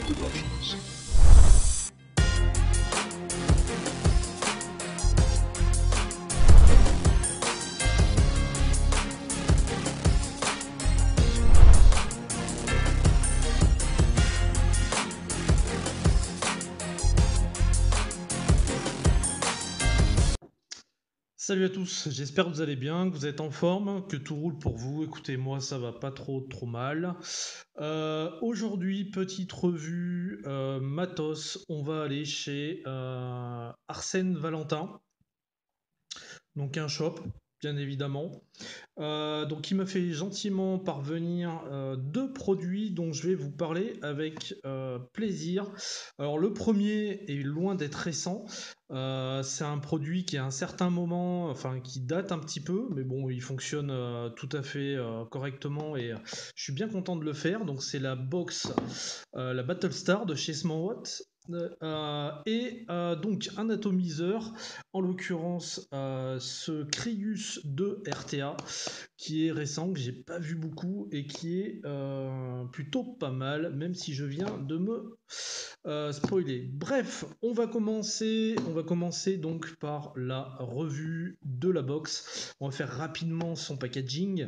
Productions. Salut à tous, j'espère que vous allez bien, que vous êtes en forme, que tout roule pour vous. Écoutez, moi ça va pas trop mal. Aujourd'hui, petite revue matos, on va aller chez Arsène Valentin, donc un shop, bien évidemment. Donc il m'a fait gentiment parvenir deux produits dont je vais vous parler avec plaisir. Alors le premier est loin d'être récent. C'est un produit qui a un certain moment, enfin qui date un petit peu, mais bon, il fonctionne tout à fait correctement et je suis bien content de le faire. Donc c'est la box, la Battlestar de chez Smallwatt. Donc un atomiseur, en l'occurrence ce Crius 2 RTA, qui est récent, que j'ai pas vu beaucoup et qui est plutôt pas mal, même si je viens de me spoiler. Bref, on va commencer donc par la revue de la box. On va faire rapidement son packaging.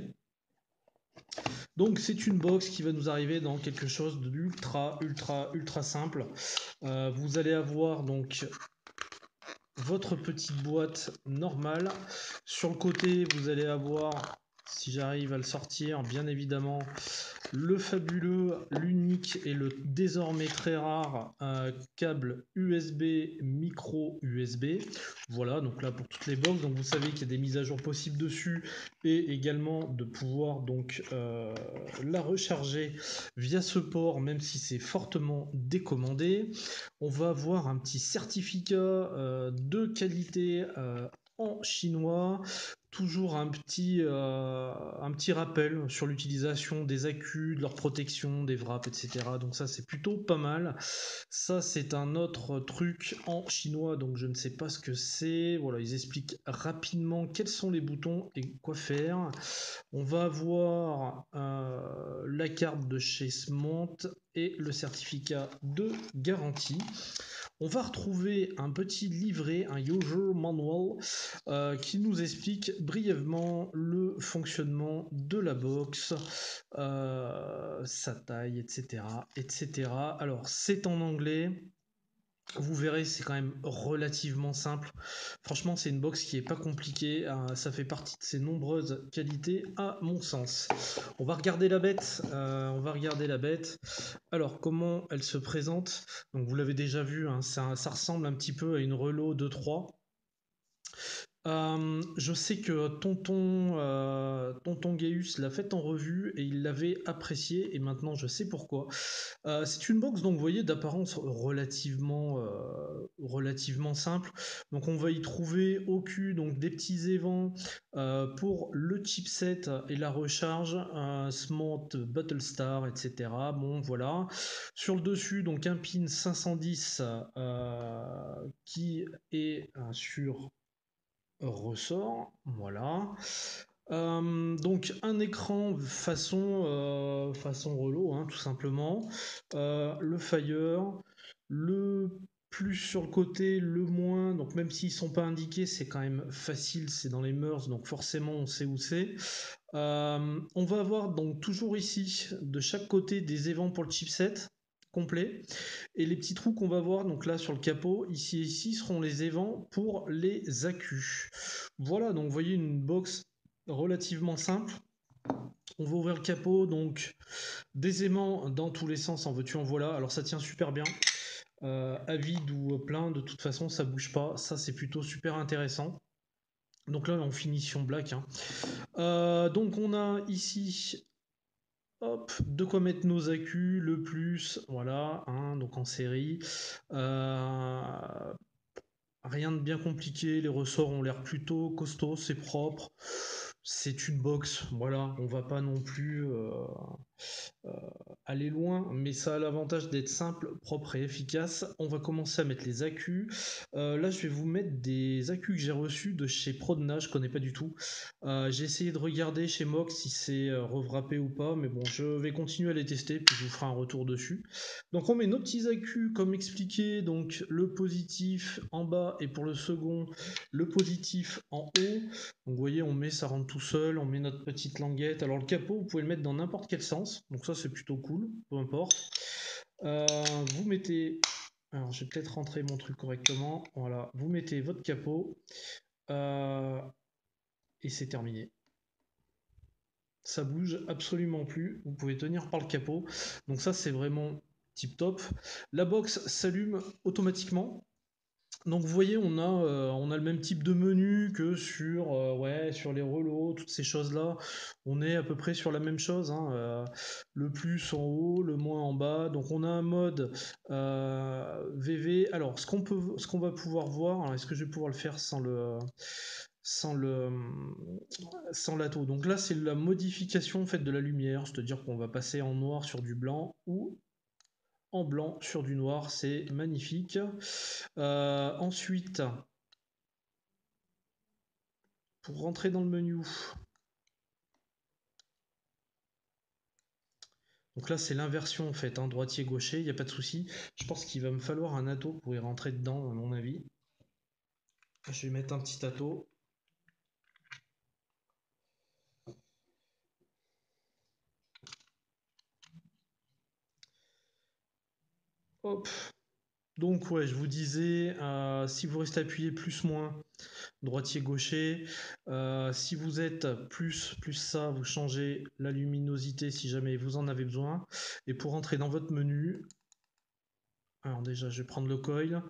Donc c'est une box qui va nous arriver dans quelque chose d'ultra simple. Vous allez avoir donc votre petite boîte normale. Sur le côté, vous allez avoir, si j'arrive à le sortir, bien évidemment, le fabuleux, l'unique et le désormais très rare câble USB micro USB. Voilà, donc là pour toutes les box, donc vous savez qu'il y a des mises à jour possibles dessus et également de pouvoir donc la recharger via ce port, même si c'est fortement décommandé. On va avoir un petit certificat de qualité en chinois, toujours un petit rappel sur l'utilisation des accus, de leur protection, des wraps, etc. Donc ça c'est plutôt pas mal. Ça c'est un autre truc en chinois, donc je ne sais pas ce que c'est. Voilà, ils expliquent rapidement quels sont les boutons et quoi faire. On va avoir la carte de chez Smont et le certificat de garantie. On va retrouver un petit livret, un user manual, qui nous explique brièvement le fonctionnement de la box, sa taille, etc., etc. Alors, c'est en anglais. Vous verrez, c'est quand même relativement simple. Franchement, c'est une box qui est pas compliquée. Ça fait partie de ses nombreuses qualités, à mon sens. On va regarder la bête. Alors, comment elle se présente? Donc, vous l'avez déjà vu, hein, ça ressemble un petit peu à une Relo 2.3. Je sais que tonton Gaius l'a fait en revue et il l'avait apprécié et maintenant je sais pourquoi. C'est une box donc vous voyez d'apparence relativement simple. Donc on va y trouver au cul donc des petits évents pour le chipset et la recharge, Smart Battlestar, etc. Bon voilà. Sur le dessus donc un pin 510 qui est sur ressort, voilà. Donc un écran façon Relo, hein, tout simplement. Le Fire, le plus sur le côté, le moins. Donc même s'ils sont pas indiqués, c'est quand même facile, c'est dans les mœurs, donc forcément on sait où c'est. On va avoir donc toujours ici de chaque côté des évents pour le chipset complet. Et les petits trous qu'on va voir donc là sur le capot, ici et ici, seront les évents pour les accus. Voilà, donc vous voyez une box relativement simple. On va ouvrir le capot, donc des aimants dans tous les sens, en veux-tu en voilà. Alors ça tient super bien. À vide ou plein, de toute façon ça bouge pas. Ça c'est plutôt super intéressant. Donc là en finition black, hein. Donc on a ici, hop, de quoi mettre nos accus, le plus, voilà, hein, donc en série. Rien de bien compliqué, les ressorts ont l'air plutôt costauds, c'est propre. C'est une box, voilà, on va pas non plus aller loin, mais ça a l'avantage d'être simple, propre et efficace. On va commencer à mettre les accus. Là, je vais vous mettre des accus que j'ai reçus de chez Prodna, je connais pas du tout. J'ai essayé de regarder chez Mox si c'est revrappé ou pas, mais bon, je vais continuer à les tester, puis je vous ferai un retour dessus. Donc on met nos petits accus comme expliqué, donc le positif en bas et pour le second, le positif en haut. Donc vous voyez, on met, ça rentre tout seul, on met notre petite languette. Alors le capot, vous pouvez le mettre dans n'importe quel sens, donc ça c'est plutôt cool, peu importe. Vous mettez, alors je vais peut-être rentrer mon truc correctement, voilà, vous mettez votre capot, et c'est terminé. Ça bouge absolument plus, vous pouvez tenir par le capot, donc ça c'est vraiment tip top. La box s'allume automatiquement. Donc vous voyez, on a le même type de menu que sur, ouais, sur les relots, toutes ces choses-là. On est à peu près sur la même chose, hein, le plus en haut, le moins en bas. Donc on a un mode VV. Alors ce qu'on va pouvoir voir, est-ce que je vais pouvoir le faire sans le sans l'atto. Donc là c'est la modification en fait de la lumière, c'est-à-dire qu'on va passer en noir sur du blanc ou en blanc sur du noir, c'est magnifique. Ensuite, pour rentrer dans le menu, donc là c'est l'inversion en fait, hein, droitier-gaucher, il n'y a pas de souci. Je pense qu'il va me falloir un atto pour y rentrer dedans, à mon avis. Je vais mettre un petit atto. Hop. Donc ouais, je vous disais, si vous restez appuyé plus-moins, droitier-gaucher. Si vous êtes plus ça, vous changez la luminosité si jamais vous en avez besoin. Et pour entrer dans votre menu, alors déjà je vais prendre le coil,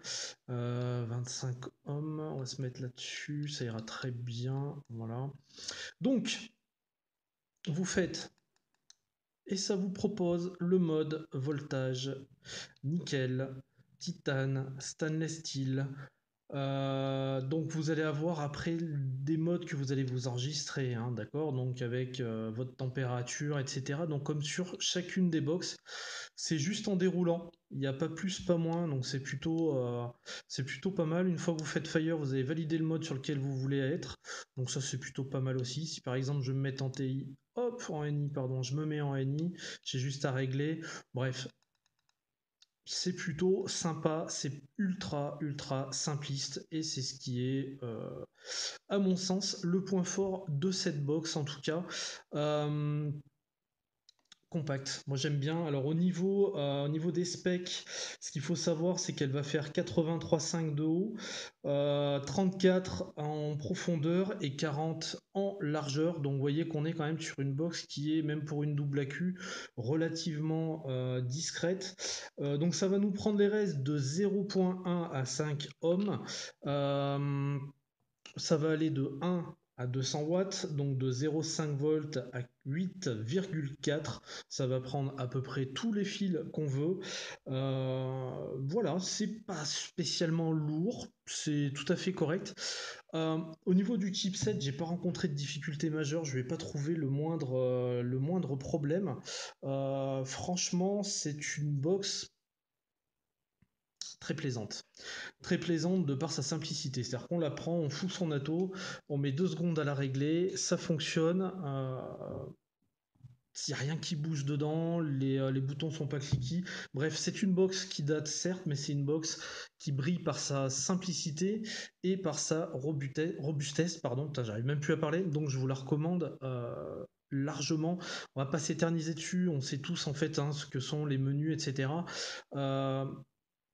25 ohms, on va se mettre là-dessus, ça ira très bien, voilà. Donc, vous faites, et ça vous propose le mode voltage, nickel, titane, stainless steel. Donc vous allez avoir après des modes que vous allez vous enregistrer, hein, d'accord? Donc avec votre température, etc. Donc comme sur chacune des box, c'est juste en déroulant. Il n'y a pas plus, pas moins. Donc c'est plutôt pas mal. Une fois que vous faites Fire, vous avez validé le mode sur lequel vous voulez être. Donc ça c'est plutôt pas mal aussi. Si par exemple je me mets en TI, hop, en NI, pardon, je me mets en NI, j'ai juste à régler. Bref, c'est plutôt sympa, c'est ultra simpliste et c'est ce qui est, à mon sens, le point fort de cette box en tout cas. Euh, Compact. Moi j'aime bien. Alors au niveau des specs, ce qu'il faut savoir c'est qu'elle va faire 83,5 de haut, 34 en profondeur et 40 en largeur. Donc vous voyez qu'on est quand même sur une box qui est, même pour une double AQ, relativement discrète. Donc ça va nous prendre les restes de 0.1 à 5 ohms. Ça va aller de 1 à 200 watts, donc de 0,5 volts à 8,4. Ça va prendre à peu près tous les fils qu'on veut. Voilà, c'est pas spécialement lourd, c'est tout à fait correct. Au niveau du chipset, j'ai pas rencontré de difficultés majeures, je vais pas trouver le moindre problème. Franchement, c'est une box très plaisante. Très plaisante de par sa simplicité. C'est-à-dire qu'on la prend, on fout son atto, on met 2 secondes à la régler, ça fonctionne. Il n'y a rien qui bouge dedans, les boutons sont pas cliqués. Bref, c'est une box qui date certes, mais c'est une box qui brille par sa simplicité et par sa robustesse. Pardon, j'arrive même plus à parler, donc je vous la recommande largement. On va pas s'éterniser dessus, on sait tous en fait, hein, ce que sont les menus, etc. Euh,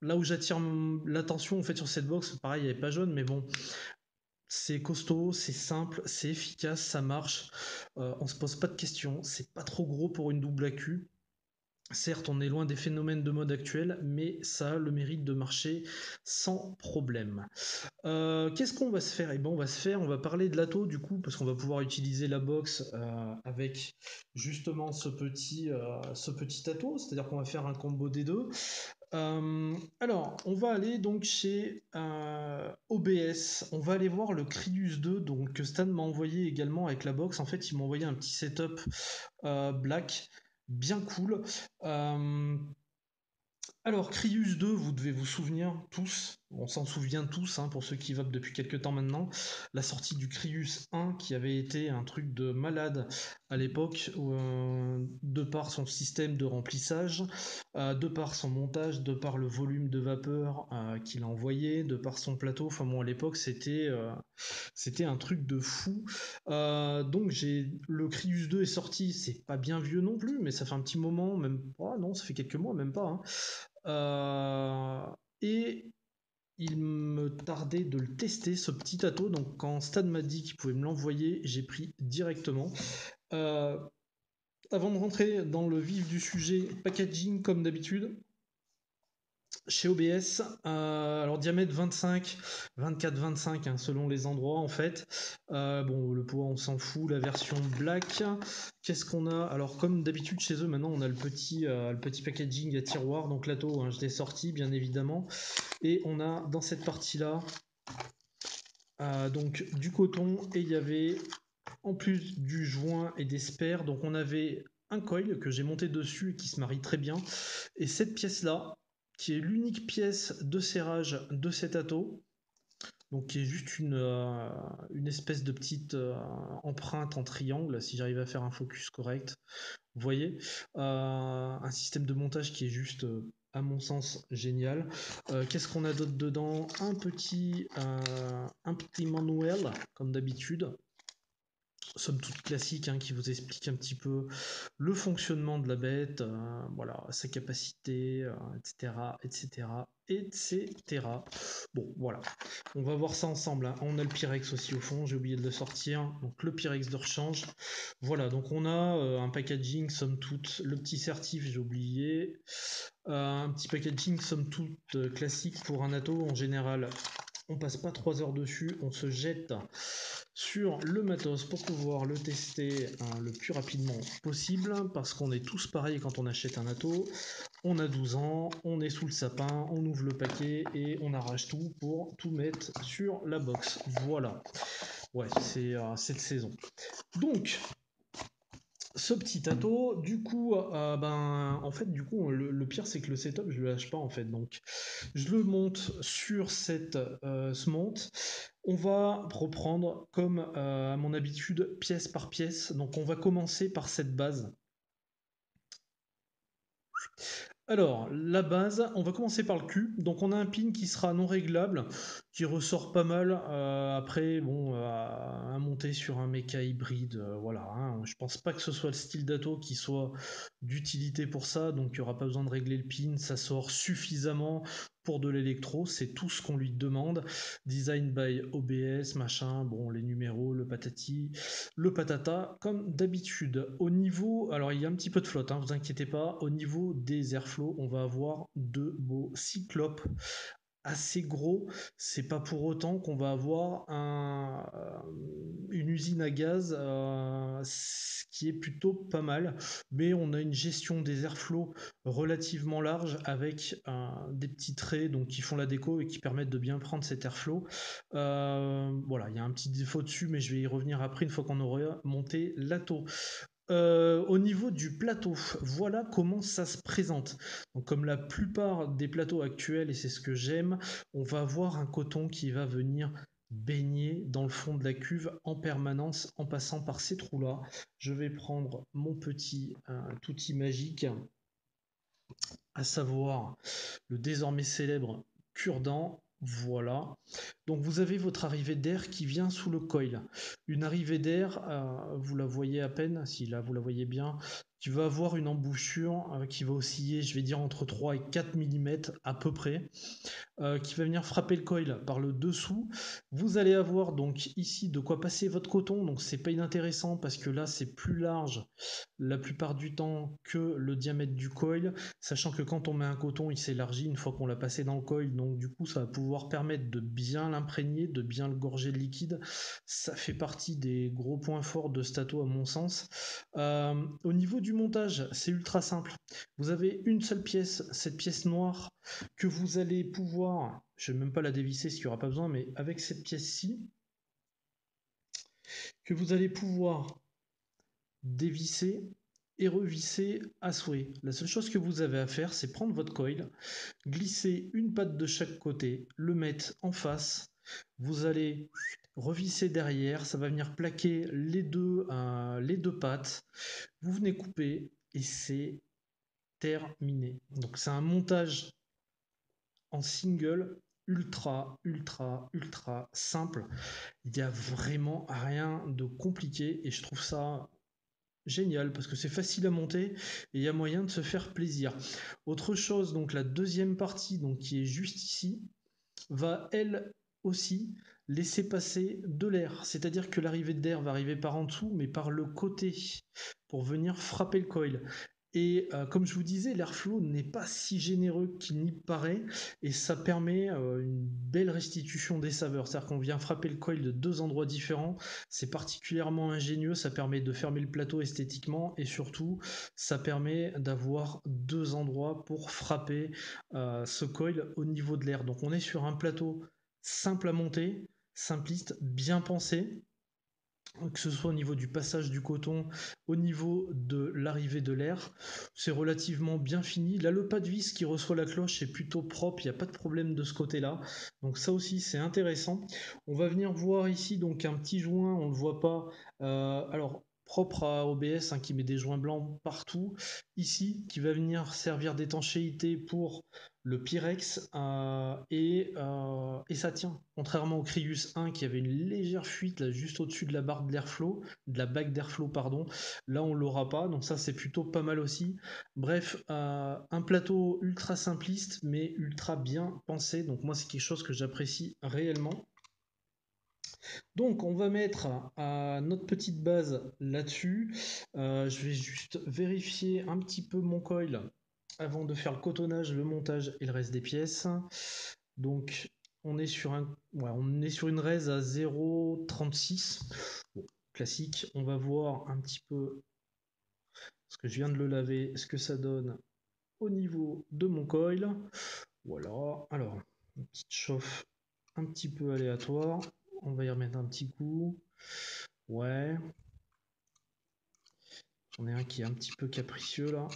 Là où j'attire l'attention en fait sur cette box, pareil, elle est pas jaune, mais bon, c'est costaud, c'est simple, c'est efficace, ça marche. On se pose pas de questions, c'est pas trop gros pour une double AQ. Certes, on est loin des phénomènes de mode actuels, mais ça a le mérite de marcher sans problème. Qu'est-ce qu'on va se faire? Eh ben, on va parler de l'atto du coup, parce qu'on va pouvoir utiliser la box avec justement ce petit atto, c'est-à-dire qu'on va faire un combo des deux. Alors, on va aller donc chez OBS. On va aller voir le Crius 2, donc que Stan m'a envoyé également avec la box. En fait, il m'a envoyé un petit setup black. bien cool. Alors, Crius 2, vous devez vous souvenir tous, on s'en souvient tous, hein, pour ceux qui votent depuis quelques temps maintenant, la sortie du Crius 1 qui avait été un truc de malade à l'époque, de par son système de remplissage, de par son montage, de par le volume de vapeur qu'il a envoyé, de par son plateau, enfin bon à l'époque c'était un truc de fou. Donc le Crius 2 est sorti, c'est pas bien vieux non plus, mais ça fait un petit moment, même pas, non, ça fait quelques mois, même pas, hein. Et il me tardait de le tester, ce petit ato. Donc, quand Stan m'a dit qu'il pouvait me l'envoyer, j'ai pris directement. Euh, Avant de rentrer dans le vif du sujet, packaging comme d'habitude. Chez OBS, alors diamètre 25, 24-25 hein, selon les endroits en fait. Bon, le poids on s'en fout, la version black. Qu'est-ce qu'on a? Alors comme d'habitude chez eux, maintenant on a le petit packaging à tiroir, donc l'atto, hein, je l'ai sorti bien évidemment. Et on a dans cette partie-là donc du coton et il y avait en plus du joint et des spares, donc on avait un coil que j'ai monté dessus et qui se marie très bien. Et cette pièce-là, qui est l'unique pièce de serrage de cet atto, donc qui est juste une espèce de petite empreinte en triangle, si j'arrive à faire un focus correct. Vous voyez, un système de montage qui est juste, à mon sens, génial. Qu'est-ce qu'on a d'autre dedans? Un petit manuel, comme d'habitude, somme toute classique, hein, qui vous explique un petit peu le fonctionnement de la bête, voilà, sa capacité, etc., etc., etc. Bon, voilà, on va voir ça ensemble, hein. On a le Pyrex aussi au fond, j'ai oublié de le sortir, donc le Pyrex de rechange. Voilà, donc on a un packaging, somme toute, le petit certif, j'ai oublié, un petit packaging, somme toute, classique pour un atto en général. On passe pas 3 heures dessus, on se jette sur le matos pour pouvoir le tester le plus rapidement possible, parce qu'on est tous pareils quand on achète un atto. On a 12 ans, on est sous le sapin, on ouvre le paquet et on arrache tout pour tout mettre sur la box. Voilà. Ouais, c'est cette saison. Donc, ce petit atto, du coup, en fait, du coup, le pire c'est que le setup, je le lâche pas en fait. Donc, je le monte sur cette smont. On va reprendre comme à mon habitude, pièce par pièce. Donc, on va commencer par cette base. Alors, la base, on va commencer par le cul. Donc, on a un pin qui sera non réglable, qui ressort pas mal. Après, bon, à monter sur un mecha hybride, voilà. Hein. Je pense pas que ce soit le style d'atto qui soit d'utilité pour ça. Donc, il n'y aura pas besoin de régler le pin. Ça sort suffisamment pour de l'électro. C'est tout ce qu'on lui demande. Design by OBS, machin. Bon, les numéros, le patati, le patata, comme d'habitude. Au niveau, alors il y a un petit peu de flotte, hein, vous inquiétez pas. Au niveau des airflow, on va avoir de beaux cyclopes assez gros. C'est pas pour autant qu'on va avoir une usine à gaz qui est plutôt pas mal, mais on a une gestion des airflows relativement large avec des petits traits donc qui font la déco et qui permettent de bien prendre cet airflow. Voilà, il y a un petit défaut dessus, mais je vais y revenir après une fois qu'on aura monté l'atto. Au niveau du plateau, voilà comment ça se présente. Donc, comme la plupart des plateaux actuels, et c'est ce que j'aime, on va avoir un coton qui va venir baigner dans le fond de la cuve en permanence en passant par ces trous-là. Je vais prendre mon petit outil magique, à savoir le désormais célèbre cure-dent. Voilà. Donc vous avez votre arrivée d'air qui vient sous le coil. Une arrivée d'air, vous la voyez à peine, si là vous la voyez bien, qui va avoir une embouchure qui va osciller, je vais dire, entre 3 et 4 mm à peu près. Qui va venir frapper le coil par le dessous. Vous allez avoir donc ici de quoi passer votre coton, donc c'est pas inintéressant parce que là c'est plus large la plupart du temps que le diamètre du coil, sachant que quand on met un coton il s'élargit une fois qu'on l'a passé dans le coil, donc du coup ça va pouvoir permettre de bien l'imprégner, de bien le gorger de liquide. Ça fait partie des gros points forts de Stato à mon sens. Au niveau du montage, c'est ultra simple. Vous avez une seule pièce, cette pièce noire que vous allez pouvoir, je ne vais même pas la dévisser s'il n'y aura pas besoin, mais avec cette pièce-ci, que vous allez pouvoir dévisser et revisser à souhait. La seule chose que vous avez à faire, c'est prendre votre coil, glisser une patte de chaque côté, le mettre en face, vous allez revisser derrière, ça va venir plaquer les deux pattes, vous venez couper et c'est terminé. Donc c'est un montage en single ultra simple. Il n'y a vraiment rien de compliqué et je trouve ça génial parce que c'est facile à monter et il y a moyen de se faire plaisir. Autre chose, donc la deuxième partie, donc qui est juste ici, va elle aussi laisser passer de l'air, c'est-à-dire que l'arrivée d'air va arriver par en dessous mais par le côté pour venir frapper le coil. Et comme je vous disais, l'airflow n'est pas si généreux qu'il n'y paraît et ça permet une belle restitution des saveurs. C'est-à-dire qu'on vient frapper le coil de deux endroits différents. C'est particulièrement ingénieux, ça permet de fermer le plateau esthétiquement et surtout ça permet d'avoir deux endroits pour frapper ce coil au niveau de l'air. Donc on est sur un plateau simple à monter, simpliste, bien pensé, que ce soit au niveau du passage du coton, au niveau de l'arrivée de l'air, c'est relativement bien fini. Là, le pas de vis qui reçoit la cloche est plutôt propre, il n'y a pas de problème de ce côté-là. Donc ça aussi, c'est intéressant. On va venir voir ici donc un petit joint, on ne le voit pas. Alors, propre à OBS, hein, qui met des joints blancs partout. Ici, qui va venir servir d'étanchéité pour le Pyrex et ça tient. Contrairement au Crius 1 qui avait une légère fuite là, juste au-dessus de la barre d'airflow, de la bague d'airflow pardon, là on l'aura pas, donc ça c'est plutôt pas mal aussi. Bref, un plateau ultra simpliste mais ultra bien pensé, donc moi c'est quelque chose que j'apprécie réellement. Donc on va mettre notre petite base là-dessus. Je vais juste vérifier un petit peu mon coil avant de faire le cotonnage, le montage et le reste des pièces. Donc on est sur une raise à 0,36. Bon, classique. On va voir un petit peu, parce que je viens de le laver, ce que ça donne au niveau de mon coil. Voilà. Alors, une petite chauffe un petit peu aléatoire. On va y remettre un petit coup. Ouais. J'en ai un qui est un petit peu capricieux là.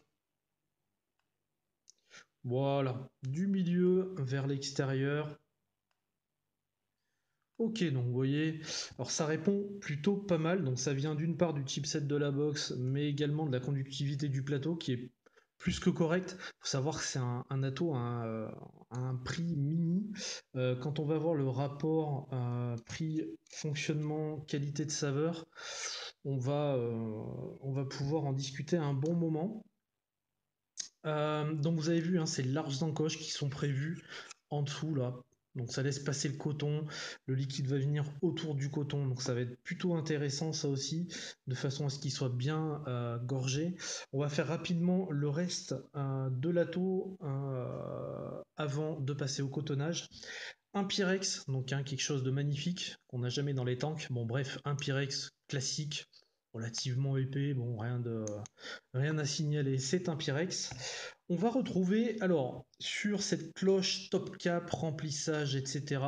Voilà. Du milieu vers l'extérieur. Ok, donc vous voyez, alors ça répond plutôt pas mal. Donc ça vient d'une part du chipset de la box, mais également de la conductivité du plateau qui est plus que correct. Il faut savoir que c'est un Atto à un prix mini. Quand on va voir le rapport prix, fonctionnement, qualité de saveur, on va pouvoir en discuter un bon moment. Donc vous avez vu, hein, ces larges encoches qui sont prévues en dessous là. Donc ça laisse passer le coton, le liquide va venir autour du coton, donc ça va être plutôt intéressant ça aussi, de façon à ce qu'il soit bien gorgé. On va faire rapidement le reste de l'atto avant de passer au cotonnage. Un Pyrex, donc hein, quelque chose de magnifique qu'on n'a jamais dans les tanks. Bon bref, un Pyrex classique, relativement épais, bon rien à signaler, c'est un Pyrex. On va retrouver, alors, sur cette cloche top cap, remplissage, etc.,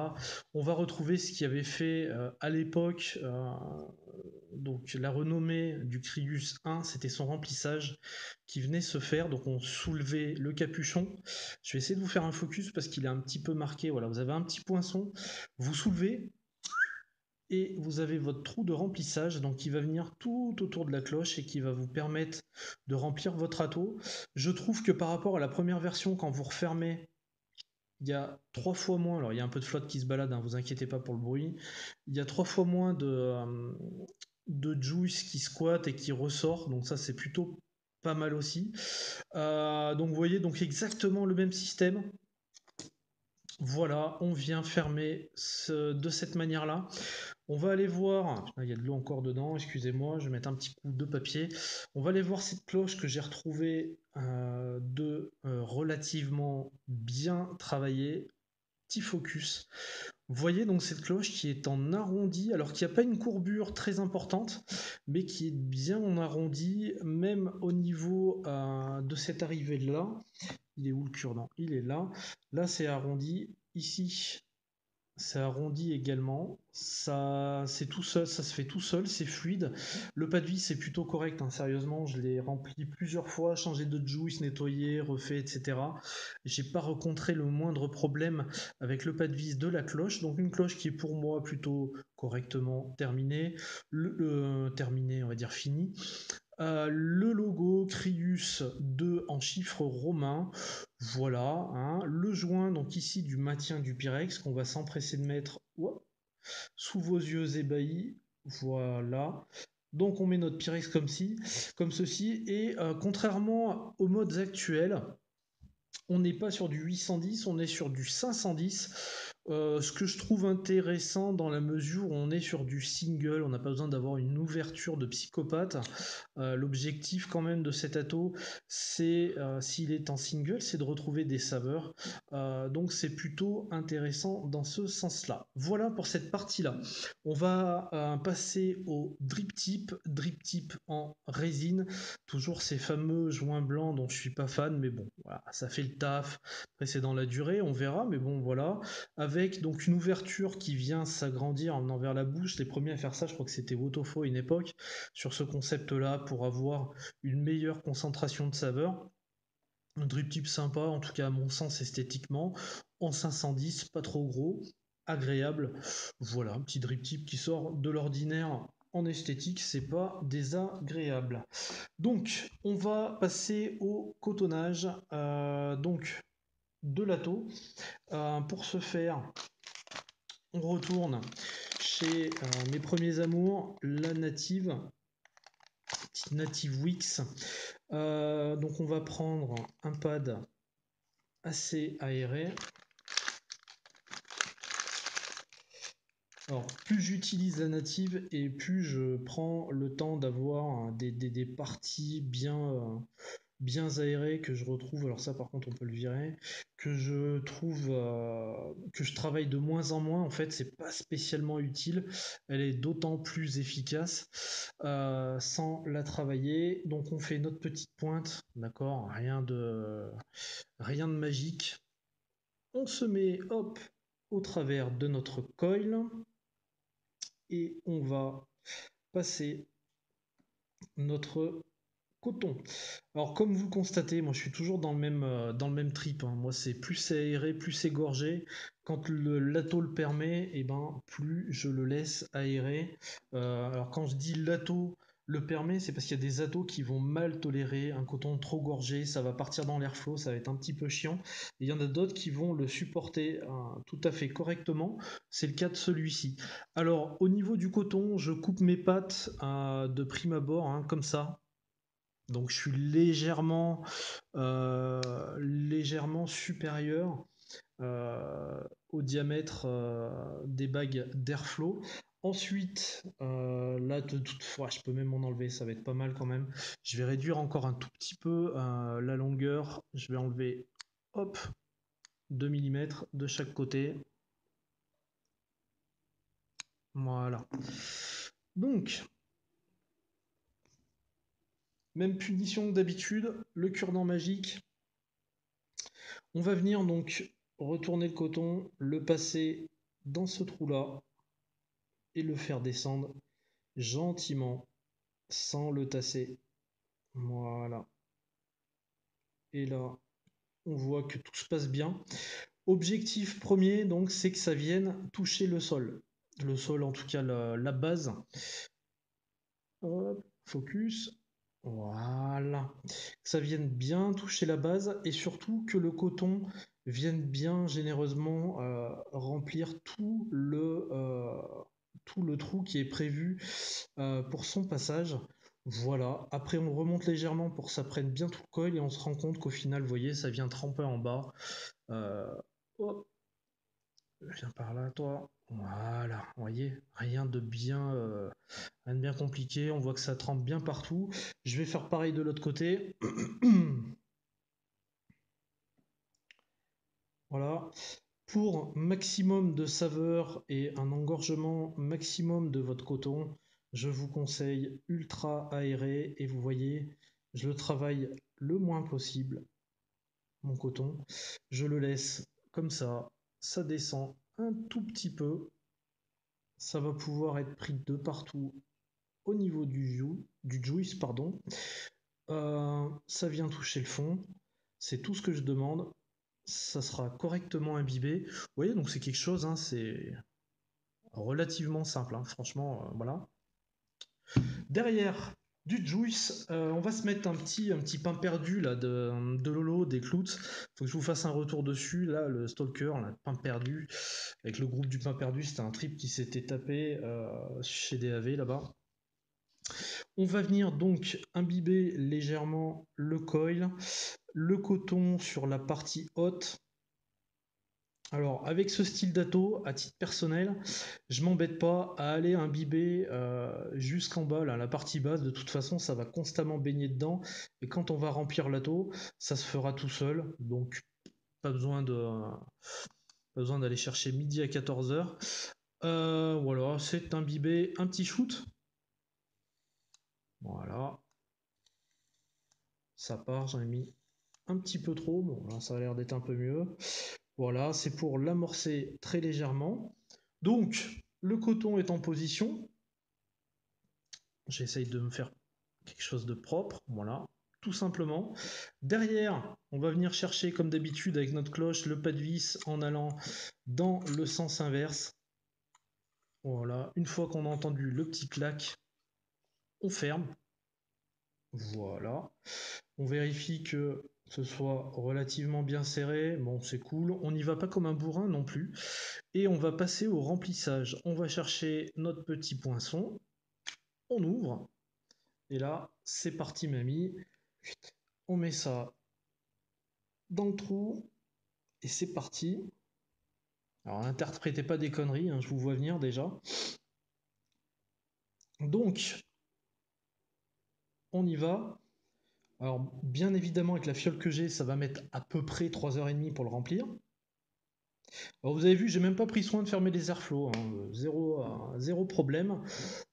on va retrouver ce qui avait fait à l'époque, donc la renommée du Crius 1, c'était son remplissage qui venait se faire. Donc on soulevait le capuchon. Je vais essayer de vous faire un focus parce qu'il est un petit peu marqué. Voilà, vous avez un petit poinçon, vous soulevez et vous avez votre trou de remplissage donc qui va venir tout autour de la cloche et qui va vous permettre de remplir votre atto. Je trouve que par rapport à la première version, quand vous refermez, il y a 3 fois moins, alors il y a un peu de flotte qui se balade, hein, vous inquiétez pas pour le bruit, il y a 3 fois moins de juice qui squatte et qui ressort, donc ça c'est plutôt pas mal aussi. Donc vous voyez, donc exactement le même système. Voilà, on vient fermer de cette manière-là. On va aller voir, il y a de l'eau encore dedans, excusez-moi, je vais mettre un petit coup de papier. On va aller voir cette cloche que j'ai retrouvée relativement bien travaillée. Petit focus. Vous voyez donc cette cloche qui est en arrondi, alors qu'il n'y a pas une courbure très importante, mais qui est bien en arrondi, même au niveau de cette arrivée-là. Il est où le cure-dent? Il est là. Là, c'est arrondi. Ici, C'est arrondi également. Ça, c'est tout seul, ça se fait tout seul, c'est fluide. Le pas de vis c'est plutôt correct, hein, sérieusement. Je l'ai rempli plusieurs fois, changé de juice, nettoyé, refait, etc. J'ai pas rencontré le moindre problème avec le pas de vis de la cloche. Donc une cloche qui est pour moi plutôt correctement terminée. Terminée, on va dire finie. Le logo Crius 2 en chiffres romains, voilà, hein. Le joint donc ici du maintien du Pyrex qu'on va s'empresser de mettre sous vos yeux ébahis, voilà. Donc on met notre Pyrex comme ceci, et contrairement aux modes actuels, on n'est pas sur du 810, on est sur du 510. Ce que je trouve intéressant dans la mesure où on est sur du single, on n'a pas besoin d'avoir une ouverture de psychopathe. L'objectif quand même de cet atto, c'est, s'il est en single, c'est de retrouver des saveurs. Donc c'est plutôt intéressant dans ce sens-là. Voilà pour cette partie-là. On va passer au drip tip en résine. Toujours ces fameux joints blancs dont je suis pas fan, mais bon, voilà, ça fait le taf. Après c'est dans la durée, on verra, mais bon voilà. Avec donc une ouverture qui vient s'agrandir en venant vers la bouche. Les premiers à faire ça, je crois que c'était Wotofo à une époque, sur ce concept-là, pour avoir une meilleure concentration de saveur. Un drip tip sympa, en tout cas à mon sens esthétiquement, en 510, pas trop gros, agréable. Voilà, un petit drip tip qui sort de l'ordinaire en esthétique, c'est pas désagréable. Donc, on va passer au cotonnage donc de l'atto. Pour ce faire, on retourne chez mes premiers amours, la Native, petite Native Wix. Donc on va prendre un pad assez aéré. Alors, plus j'utilise la native et plus je prends le temps d'avoir des parties bien aérées que je retrouve. Alors ça, par contre, on peut le virer. Que je trouve que je travaille de moins en moins. En fait, c'est pas spécialement utile. Elle est d'autant plus efficace sans la travailler. Donc, on fait notre petite pointe, d'accord. Rien de magique. On se met, hop, au travers de notre coil et on va passer notre coton. Alors comme vous le constatez, moi je suis toujours dans le même trip, hein. Moi c'est plus c'est aéré, plus c'est gorgé. Quand l'atto le permet, et ben plus je le laisse aérer. Alors quand je dis l'atto le permet, c'est parce qu'il y a des attos qui vont mal tolérer un coton trop gorgé, ça va partir dans l'airflow, ça va être un petit peu chiant. Et il y en a d'autres qui vont le supporter tout à fait correctement. C'est le cas de celui-ci. Alors au niveau du coton, je coupe mes pattes de prime abord, hein, comme ça. Donc je suis légèrement supérieur au diamètre des bagues d'airflow. Ensuite, là de toute fois, je peux même m'en enlever, ça va être pas mal quand même. Je vais réduire encore un tout petit peu la longueur. Je vais enlever, hop, 2 mm de chaque côté. Voilà. Donc, même punition que d'habitude, le cure-dent magique. On va venir donc retourner le coton, le passer dans ce trou-là et le faire descendre gentiment sans le tasser. Voilà. Et là, on voit que tout se passe bien. Objectif premier, donc, c'est que ça vienne toucher le sol. Le sol, en tout cas, la base. Hop, focus. Voilà. Que ça vienne bien toucher la base et surtout que le coton vienne bien généreusement remplir tout le trou qui est prévu pour son passage. Voilà. Après, on remonte légèrement pour que ça prenne bien tout le coil et on se rend compte qu'au final, vous voyez, ça vient tremper en bas. Oh, viens par là, toi. Voilà. Vous voyez, rien de bien compliqué. On voit que ça trempe bien partout. Je vais faire pareil de l'autre côté. Voilà. Pour maximum de saveur et un engorgement maximum de votre coton, je vous conseille ultra aéré et vous voyez, je le travaille le moins possible, mon coton. Je le laisse comme ça descend un tout petit peu. Ça va pouvoir être pris de partout au niveau du juice, pardon. Ça vient toucher le fond. C'est tout ce que je demande. Ça sera correctement imbibé. Vous voyez, donc c'est quelque chose, hein, c'est relativement simple, hein, franchement, voilà. Derrière du juice, on va se mettre un petit pain perdu là, de Lolo, des Clouts. Faut que je vous fasse un retour dessus. Là, le Stalker, là, pain perdu, avec le groupe du pain perdu, c'était un trip qui s'était tapé chez DAV là-bas. On va venir donc imbiber légèrement le coil, le coton sur la partie haute. Alors, avec ce style d'atto, à titre personnel, je m'embête pas à aller imbiber jusqu'en bas, là, la partie basse. De toute façon, ça va constamment baigner dedans. Et quand on va remplir l'atto, ça se fera tout seul. Donc, pas besoin d'aller chercher midi à 14h. Voilà, c'est imbibé un petit shoot. Voilà. Ça part, j'en ai mis un petit peu trop. Bon, là, ça a l'air d'être un peu mieux. Voilà, c'est pour l'amorcer très légèrement. Donc, le coton est en position. J'essaye de me faire quelque chose de propre. Voilà, tout simplement. Derrière, on va venir chercher, comme d'habitude, avec notre cloche, le pas de vis en allant dans le sens inverse. Voilà, une fois qu'on a entendu le petit clac, on ferme. Voilà. On vérifie que ce soit relativement bien serré. Bon, c'est cool. On n'y va pas comme un bourrin non plus. Et on va passer au remplissage. On va chercher notre petit poinçon. On ouvre. Et là, c'est parti, mamie. On met ça dans le trou. Et c'est parti. Alors, n'interprétez pas des conneries, hein, je vous vois venir déjà. Donc, on y va. Alors, bien évidemment, avec la fiole que j'ai, ça va mettre à peu près 3h30 pour le remplir. Alors, vous avez vu, j'ai même pas pris soin de fermer les airflows, hein, zéro problème.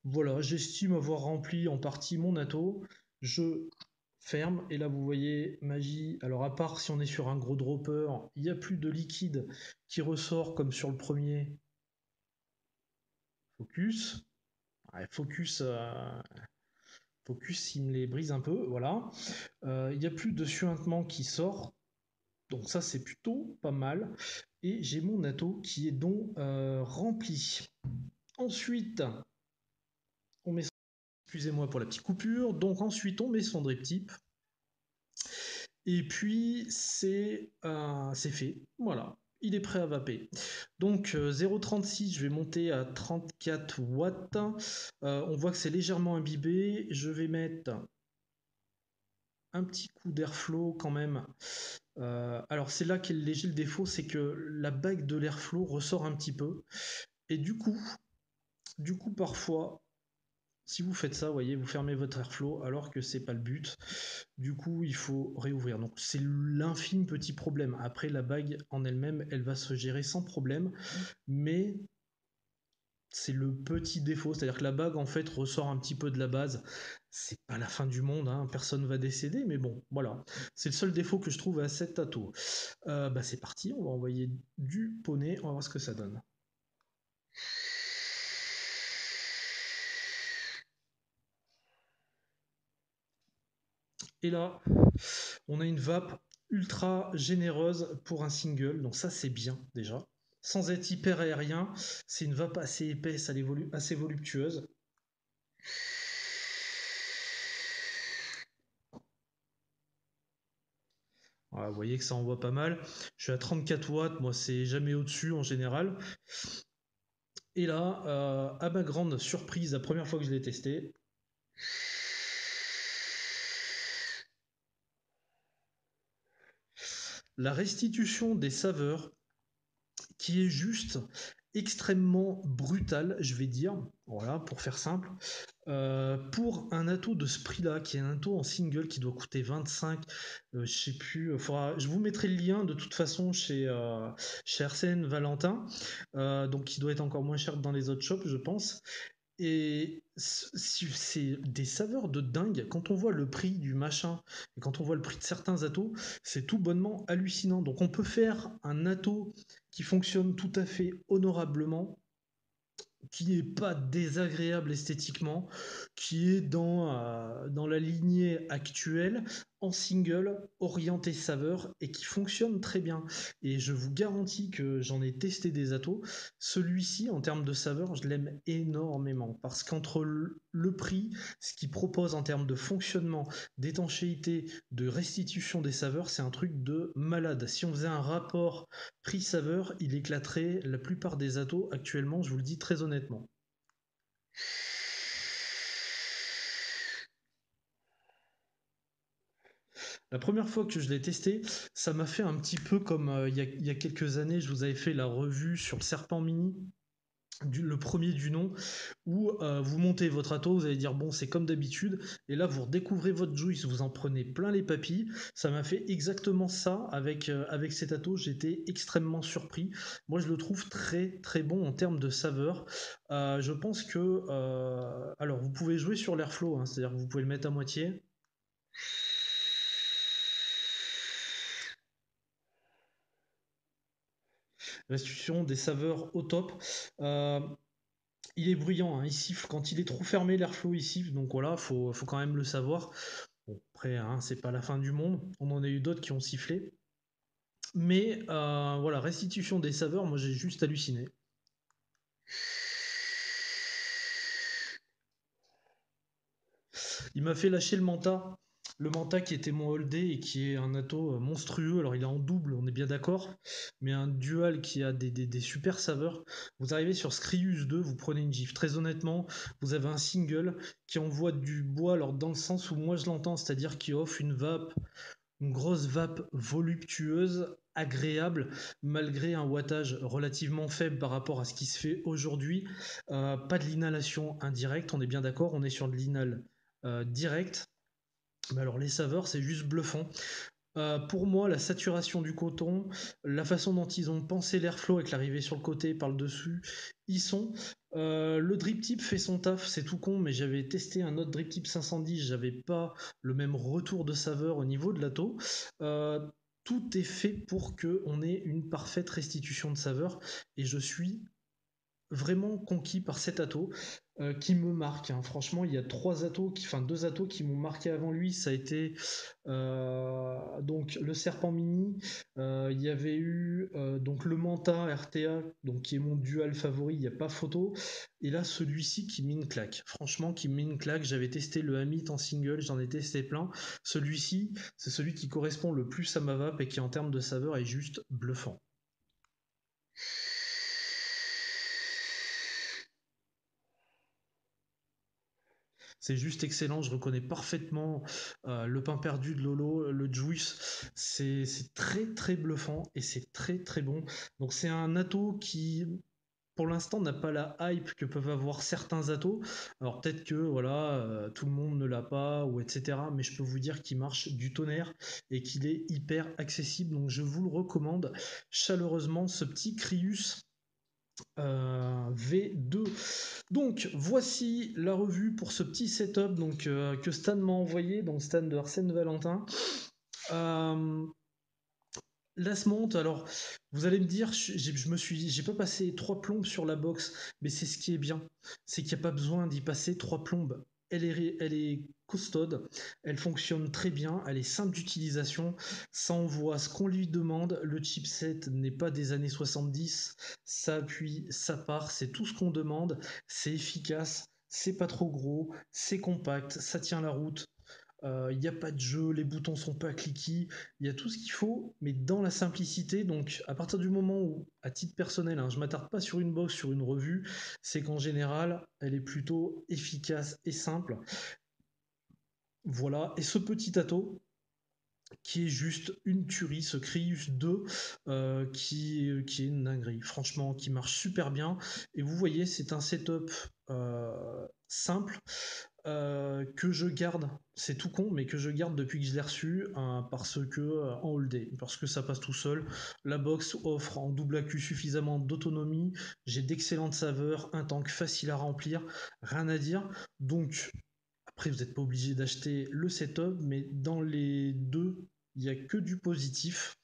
Voilà, j'estime avoir rempli en partie mon atto. Je ferme et là vous voyez magie. Alors à part si on est sur un gros dropper, il n'y a plus de liquide qui ressort comme sur le premier. Focus. Ouais, focus, il me les brise un peu, voilà. Il n'y a plus de suintement qui sort. Donc ça c'est plutôt pas mal. Et j'ai mon atto qui est donc rempli. Ensuite, on met, excusez-moi pour la petite coupure, donc ensuite on met son drip tip. Et puis c'est fait, voilà, il est prêt à vaper. Donc 0,36, je vais monter à 34 watts. On voit que c'est légèrement imbibé. Je vais mettre un petit coup d'airflow quand même. Alors c'est là qu'est le léger le défaut, c'est que la bague de l'airflow ressort un petit peu. Et du coup parfois, si vous faites ça, vous voyez, vous fermez votre airflow alors que c'est pas le but. Du coup, il faut réouvrir. Donc c'est l'infime petit problème. Après, la bague en elle-même, elle va se gérer sans problème, mais c'est le petit défaut, c'est-à-dire que la bague en fait ressort un petit peu de la base. C'est pas la fin du monde, hein, personne va décéder, mais bon, voilà. C'est le seul défaut que je trouve à cet atto. C'est parti, on va envoyer du poney, on va voir ce que ça donne. Et là, on a une vape ultra généreuse pour un single, donc ça c'est bien déjà. Sans être hyper aérien, c'est une vape assez épaisse, assez voluptueuse. Voilà, vous voyez que ça envoie pas mal. Je suis à 34 watts, moi c'est jamais au-dessus en général. Et là, à ma grande surprise, la première fois que je l'ai testé, la restitution des saveurs qui est juste extrêmement brutale, je vais dire, voilà, pour faire simple. Pour un atto de ce prix-là, qui est un atto en single qui doit coûter 25, je sais plus, je vous mettrai le lien de toute façon chez Arsène Valentin, donc qui doit être encore moins cher que dans les autres shops, je pense. Et c'est des saveurs de dingue. Quand on voit le prix du machin et quand on voit le prix de certains atos, c'est tout bonnement hallucinant. Donc on peut faire un ato qui fonctionne tout à fait honorablement, qui n'est pas désagréable esthétiquement, qui est dans la lignée actuelle, en single, orienté saveur, et qui fonctionne très bien. Et je vous garantis que j'en ai testé des atos. Celui-ci, en termes de saveur, je l'aime énormément, parce qu'entre le prix, ce qu'il propose en termes de fonctionnement, d'étanchéité, de restitution des saveurs, c'est un truc de malade. Si on faisait un rapport prix-saveur, il éclaterait la plupart des atos actuellement, je vous le dis très honnêtement. La première fois que je l'ai testé, ça m'a fait un petit peu comme il y a quelques années, je vous avais fait la revue sur le Serpent Mini, le premier du nom, où vous montez votre ato, vous allez dire bon c'est comme d'habitude, et là vous redécouvrez votre juice, vous en prenez plein les papilles. Ça m'a fait exactement ça avec cet ato, j'étais extrêmement surpris. Moi je le trouve très très bon en termes de saveur. Je pense que alors vous pouvez jouer sur l'airflow, hein, c'est-à-dire que vous pouvez le mettre à moitié. Restitution des saveurs au top. Euh, il est bruyant, hein, il siffle quand il est trop fermé, l'airflow il siffle, donc voilà, faut quand même le savoir. Bon, après, hein, c'est pas la fin du monde, on en a eu d'autres qui ont sifflé. Mais voilà, restitution des saveurs, moi j'ai juste halluciné. Il m'a fait lâcher le Manta qui était mon holdé et qui est un ato monstrueux. Alors il est en double, on est bien d'accord, mais un dual qui a des super saveurs. Vous arrivez sur Scrius 2, vous prenez une gif. Très honnêtement, vous avez un single qui envoie du bois, alors dans le sens où moi je l'entends, c'est-à-dire qui offre une grosse vape voluptueuse, agréable, malgré un wattage relativement faible par rapport à ce qui se fait aujourd'hui. Pas de l'inhalation indirecte, on est bien d'accord, on est sur de l'inhal direct. Mais alors les saveurs, c'est juste bluffant. Pour moi, la saturation du coton, la façon dont ils ont pensé l'airflow avec l'arrivée sur le côté par le dessus, ils sont. Le drip tip fait son taf, c'est tout con, mais j'avais testé un autre drip tip 510, j'avais pas le même retour de saveur au niveau de l'atto. Euh, tout est fait pour que on ait une parfaite restitution de saveur, et je suis vraiment conquis par cet ato qui me marque, hein. Franchement, il y a deux atos qui m'ont marqué avant lui. Ça a été donc le Serpent Mini. Il y avait eu donc le Manta RTA, donc qui est mon dual favori. Il n'y a pas photo. Et là, celui-ci qui met une claque. Franchement, qui met une claque. J'avais testé le Amit en single, j'en ai testé plein. Celui-ci, c'est celui qui correspond le plus à ma vape et qui en termes de saveur est juste bluffant. C'est juste excellent, je reconnais parfaitement le pain perdu de Lolo, le Juice. C'est très très bluffant et c'est très très bon. Donc c'est un ato qui, pour l'instant, n'a pas la hype que peuvent avoir certains atos. Alors peut-être que voilà, tout le monde ne l'a pas ou etc. Mais je peux vous dire qu'il marche du tonnerre et qu'il est hyper accessible. Donc je vous le recommande chaleureusement, ce petit Crius V2. Donc voici la revue pour ce petit setup donc, que Stan m'a envoyé, donc Stan de Arsène Valentin. Euh, la monte, alors vous allez me dire, j'ai pas passé 3 plombes sur la box, mais c'est ce qui est bien, c'est qu'il n'y a pas besoin d'y passer 3 plombes. Elle est costaude, elle fonctionne très bien, elle est simple d'utilisation, ça envoie ce qu'on lui demande, le chipset n'est pas des années 70, ça appuie, ça part, c'est tout ce qu'on demande, c'est efficace, c'est pas trop gros, c'est compact, ça tient la route, il n'y a pas de jeu, les boutons sont pas cliqués, il y a tout ce qu'il faut, mais dans la simplicité. Donc, à partir du moment où, à titre personnel, hein, je m'attarde pas sur une box, sur une revue, c'est qu'en général, elle est plutôt efficace et simple. Voilà. Et ce petit ato, qui est juste une tuerie, ce Crius 2 qui est une dinguerie, franchement, qui marche super bien. Et vous voyez, c'est un setup simple, que je garde, c'est tout con, mais que je garde depuis que je l'ai reçu, parce que en all day, parce que ça passe tout seul. La box offre en double accu suffisamment d'autonomie, j'ai d'excellentes saveurs, un tank facile à remplir, rien à dire. Donc après, vous n'êtes pas obligé d'acheter le setup, mais dans les deux, il n'y a que du positif.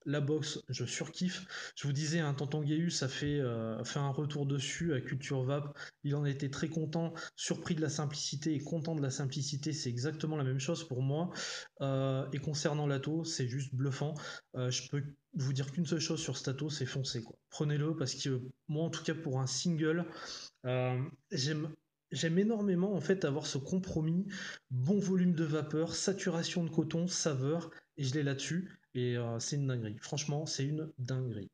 La box, je surkiffe. Je vous disais, un Tonton Gaius a fait un retour dessus à Culture Vap. Il en était très content, surpris de la simplicité et content de la simplicité. C'est exactement la même chose pour moi. Et concernant l'Ato, c'est juste bluffant. Je peux vous dire qu'une seule chose sur cet Ato, c'est foncer, quoi. Prenez-le parce que moi, en tout cas, pour un single, euh, j'aime J'aime énormément en fait avoir ce compromis, bon volume de vapeur, saturation de coton, saveur, et je l'ai là-dessus, et c'est une dinguerie. Franchement, c'est une dinguerie.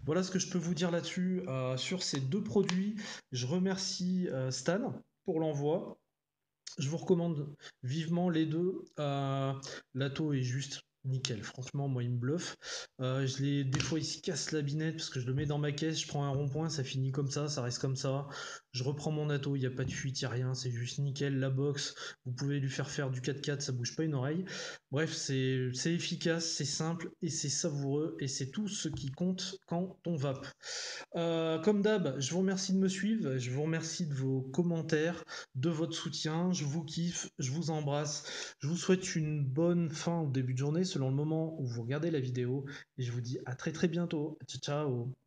Voilà ce que je peux vous dire là-dessus, sur ces deux produits. Je remercie Stan pour l'envoi. Je vous recommande vivement les deux. L'Ato est juste nickel. Franchement, moi, il me bluffe. Des fois, il se casse la binette parce que je le mets dans ma caisse, je prends un rond-point, ça finit comme ça reste comme ça. Je reprends mon Ato, il n'y a pas de fuite, il n'y a rien, c'est juste nickel. La box, vous pouvez lui faire du 4x4, ça bouge pas une oreille. Bref, c'est efficace, c'est simple et c'est savoureux et c'est tout ce qui compte quand on vape. Comme d'hab, je vous remercie de me suivre, je vous remercie de vos commentaires, de votre soutien, je vous kiffe, je vous embrasse, je vous souhaite une bonne fin ou début de journée selon le moment où vous regardez la vidéo et je vous dis à très très bientôt. Ciao ciao.